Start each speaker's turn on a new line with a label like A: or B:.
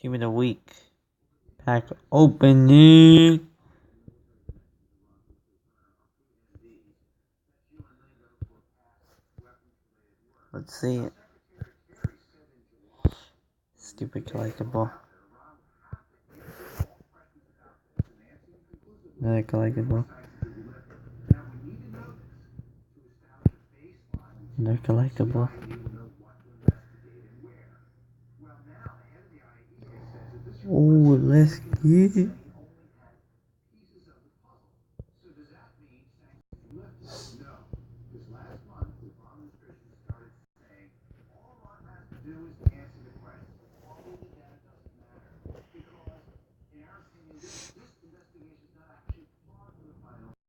A: Team of the week. Pack opening. Let's see it. Stupid collectible. Another collectible. Another collectible. Oh, let's get it.